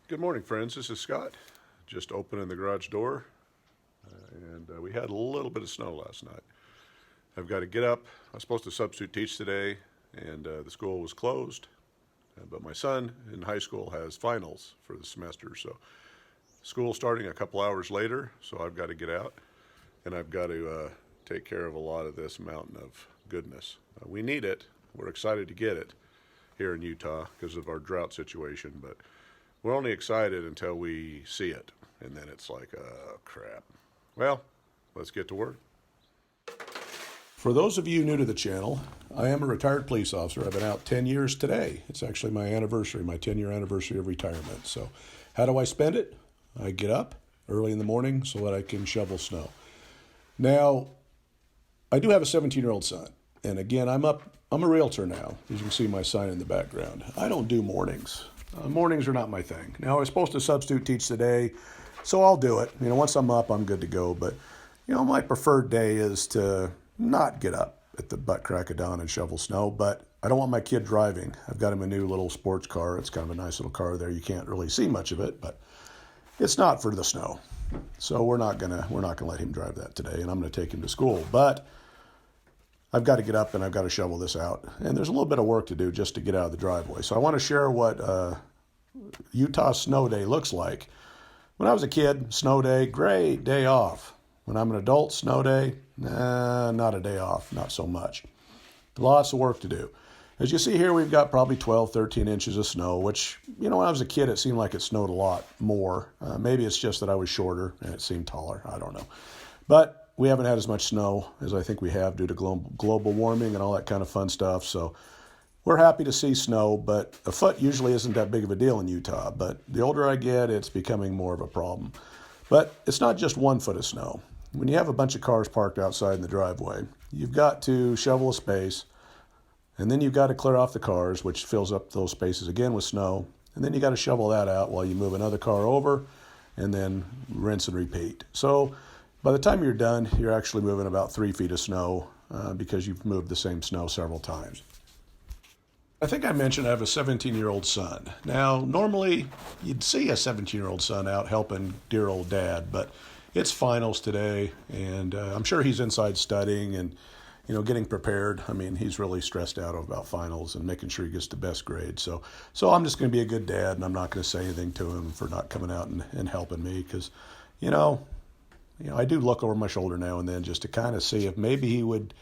Good morning, friends. This is Scott. Just opening the garage door, and we had a little bit of snow last night. I've got to get up. I was supposed to substitute teach today, and the school was closed. But my son in high school has finals for the semester, so school starting a couple hours later. So I've got to get out, and I've got to take care of a lot of this mountain of goodness. We need it. We're excited to get it here in Utah because of our drought situation, but we're only excited until we see it, and then it's like, oh, crap. Well, let's get to work. For those of you new to the channel, I am a retired police officer. I've been out 10 years today. It's actually my anniversary, my 10-year anniversary of retirement. So how do I spend it? I get up early in the morning so that I can shovel snow. Now, I do have a 17-year-old son. And again, I'm a realtor now. As you can see my sign in the background. I don't do mornings. Mornings are not my thing. Now, I was supposed to substitute teach today, so I'll do it. Once I'm up, I'm good to go. But, my preferred day is to not get up at the butt crack of dawn and shovel snow. But I don't want my kid driving. I've got him a new little sports car. It's kind of a nice little car there. You can't really see much of it, but it's not for the snow. So we're not gonna let him drive that today, and I'm gonna take him to school. But I've got to get up and I've got to shovel this out. And there's a little bit of work to do just to get out of the driveway. So I want to share what Utah snow day looks like. When I was a kid, snow day, great day off. When I'm an adult, snow day, not a day off, not so much. Lots of work to do. As you see here, we've got probably 12, 13 inches of snow, which, when I was a kid, it seemed like it snowed a lot more. Maybe it's just that I was shorter and it seemed taller. I don't know. But we haven't had as much snow as I think we have due to global warming and all that kind of fun stuff. So we're happy to see snow, but a foot usually isn't that big of a deal in Utah. But the older I get, it's becoming more of a problem. But it's not just 1 foot of snow. When you have a bunch of cars parked outside in the driveway, you've got to shovel a space, and then you've got to clear off the cars, which fills up those spaces again with snow. And then you got to shovel that out while you move another car over, and then rinse and repeat. So by the time you're done, you're actually moving about 3 feet of snow because you've moved the same snow several times. I think I mentioned I have a 17-year-old son. Now, normally you'd see a 17-year-old son out helping dear old dad, but it's finals today, and I'm sure he's inside studying and getting prepared. He's really stressed out about finals and making sure he gets the best grade. So I'm just going to be a good dad, and I'm not going to say anything to him for not coming out and helping me because, I do look over my shoulder now and then just to kind of see if maybe he would,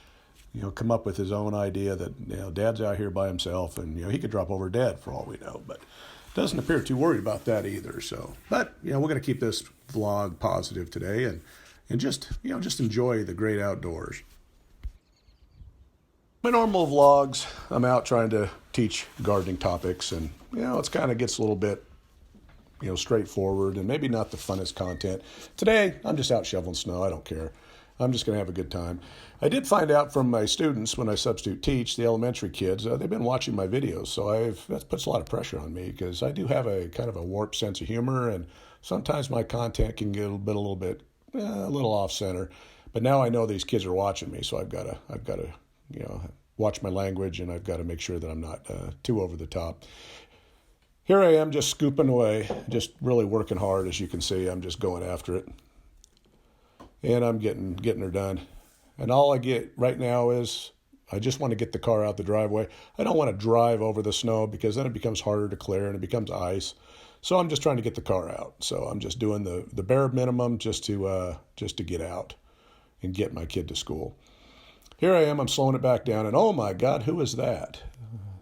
come up with his own idea that, Dad's out here by himself and, he could drop over dead for all we know. But doesn't appear too worried about that either. So, but, we're going to keep this vlog positive today and just enjoy the great outdoors. My normal vlogs, I'm out trying to teach gardening topics and, it's kind of gets a little bit straightforward and maybe not the funnest content. Today, I'm just out shoveling snow. I don't care. I'm just going to have a good time. I did find out from my students when I substitute teach, the elementary kids, they've been watching my videos. So that puts a lot of pressure on me because I do have a kind of a warped sense of humor, and sometimes my content can get a little off center. But now I know these kids are watching me, so I've got to watch my language, and I've got to make sure that I'm not too over the top. Here I am just scooping away, just really working hard. As you can see, I'm just going after it. And I'm getting her done. And all I get right now is I just want to get the car out the driveway. I don't want to drive over the snow because then it becomes harder to clear and it becomes ice. So I'm just trying to get the car out. So I'm just doing the bare minimum just to get out and get my kid to school. Here I am, I'm slowing it back down, and oh my God, who is that?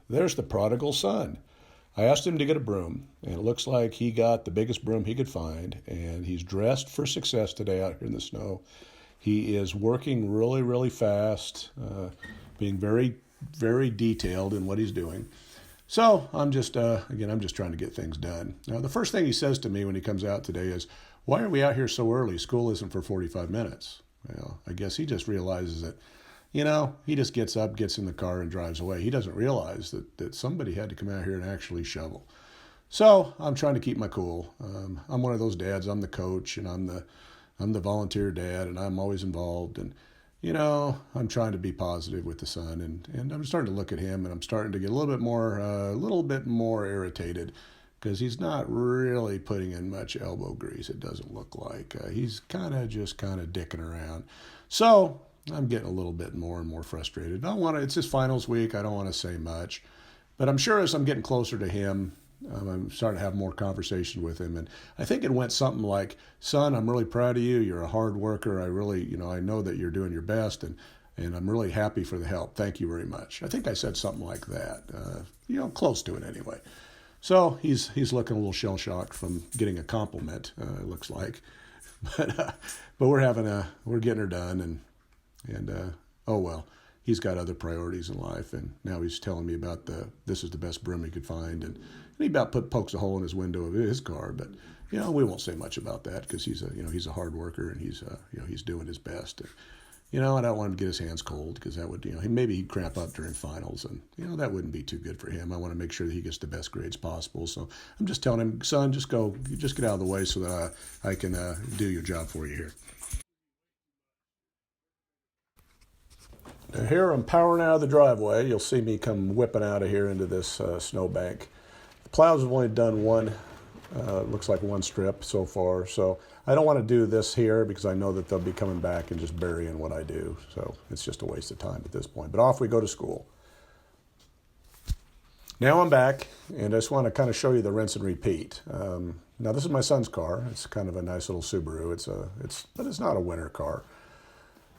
There's the prodigal son. I asked him to get a broom, and it looks like he got the biggest broom he could find, and he's dressed for success today out here in the snow. He is working really, really fast, being very, very detailed in what he's doing. So I'm just trying to get things done. Now, the first thing he says to me when he comes out today is, "Why are we out here so early? School isn't for 45 minutes. Well, I guess he just realizes that, he just gets up, gets in the car, and drives away. He doesn't realize that somebody had to come out here and actually shovel. So I'm trying to keep my cool. I'm one of those dads. I'm the coach, and I'm the volunteer dad, and I'm always involved. And I'm trying to be positive with the son, and I'm starting to look at him, and I'm starting to get a little bit more irritated because he's not really putting in much elbow grease, it doesn't look like. He's kind of dicking around. So I'm getting a little bit more and more frustrated. It's his finals week. I don't want to say much. But I'm sure as I'm getting closer to him, I'm starting to have more conversation with him. And I think it went something like, son, I'm really proud of you. You're a hard worker. I really, I know that you're doing your best. And I'm really happy for the help. Thank you very much. I think I said something like that, close to it anyway. So he's looking a little shell-shocked from getting a compliment, it looks like. But we're getting her done. And oh well. He's got other priorities in life, and now he's telling me about this is the best broom he could find, and he about pokes a hole in his window of his car. But we won't say much about that because he's a hard worker and he's doing his best. And, I don't want him to get his hands cold because that would maybe he'd cramp up during finals, and that wouldn't be too good for him. I want to make sure that he gets the best grades possible. So I'm just telling him, son, just get out of the way so that I can do your job for you here. Now here I'm powering out of the driveway. You'll see me come whipping out of here into this snowbank. The plows have only done one, looks like one strip so far. So I don't want to do this here because I know that they'll be coming back and just burying what I do. So it's just a waste of time at this point. But off we go to school. Now I'm back, and I just want to kind of show you the rinse and repeat. Now this is my son's car. It's kind of a nice little Subaru. But it's not a winter car.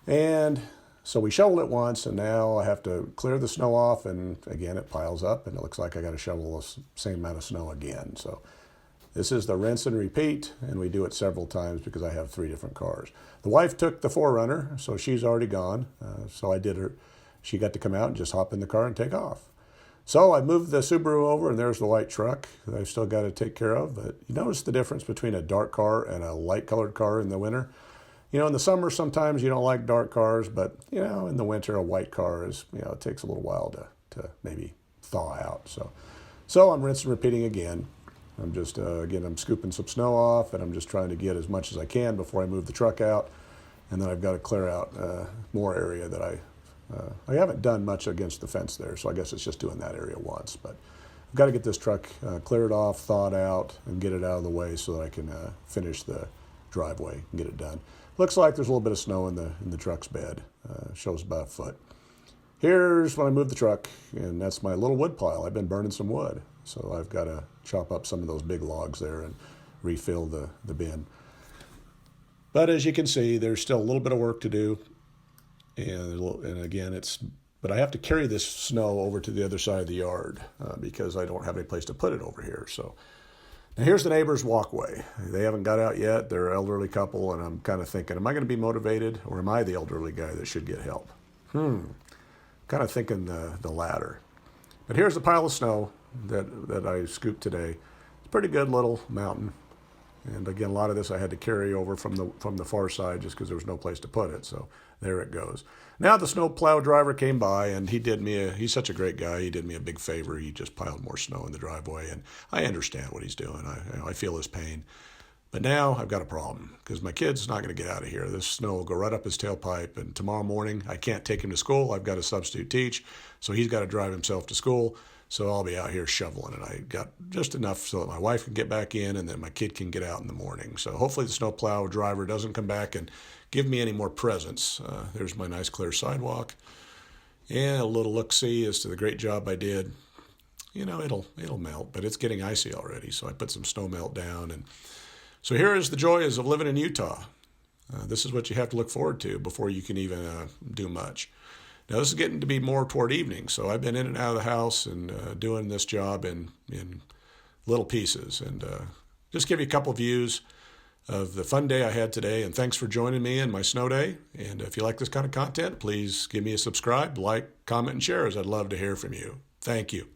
And so we shoveled it once, and now I have to clear the snow off, and again it piles up, and it looks like I got to shovel the same amount of snow again. So this is the rinse and repeat, and we do it several times because I have 3 different cars. The wife took the 4Runner, so she's already gone. So she got to come out and just hop in the car and take off. So I moved the Subaru over, and there's the white truck that I've still got to take care of. But you notice the difference between a dark car and a light-colored car in the winter? In the summer, sometimes you don't like dark cars, but, in the winter, a white car is, it takes a little while to maybe thaw out. So I'm rinsing and repeating again. I'm just, I'm scooping some snow off, and I'm just trying to get as much as I can before I move the truck out. And then I've got to clear out more area that I haven't done much against the fence there, so I guess it's just doing that area once. But I've got to get this truck cleared off, thawed out, and get it out of the way so that I can finish the driveway and get it done. Looks like there's a little bit of snow in the truck's bed. Shows about a foot. Here's when I move the truck, and that's my little wood pile. I've been burning some wood, so I've got to chop up some of those big logs there and refill the bin. But as you can see, there's still a little bit of work to do, and again, but I have to carry this snow over to the other side of the yard because I don't have any place to put it over here. So. Now here's the neighbor's walkway. They haven't got out yet. They're an elderly couple, and I'm kind of thinking, am I going to be motivated, or am I the elderly guy that should get help? Kind of thinking the latter. But here's the pile of snow that I scooped today. It's a pretty good little mountain. And again, a lot of this I had to carry over from the far side just because there was no place to put it. So there it goes. Now the snow plow driver came by, and he's such a great guy. He did me a big favor. He just piled more snow in the driveway, and I understand what he's doing. I feel his pain. But now I've got a problem because my kid's not going to get out of here. This snow will go right up his tailpipe, and tomorrow morning I can't take him to school. I've got to substitute teach, so he's got to drive himself to school. So I'll be out here shoveling, and I got just enough so that my wife can get back in, and then my kid can get out in the morning. So hopefully the snowplow driver doesn't come back and give me any more presents. There's my nice clear sidewalk, and a little look-see as to the great job I did. It'll melt, but it's getting icy already. So I put some snow melt down, and so here is the joys of living in Utah. This is what you have to look forward to before you can even do much. Now, this is getting to be more toward evening, so I've been in and out of the house and doing this job in little pieces. And just give you a couple views of the fun day I had today, and thanks for joining me in my snow day. And if you like this kind of content, please give me a subscribe, like, comment, and share, as I'd love to hear from you. Thank you.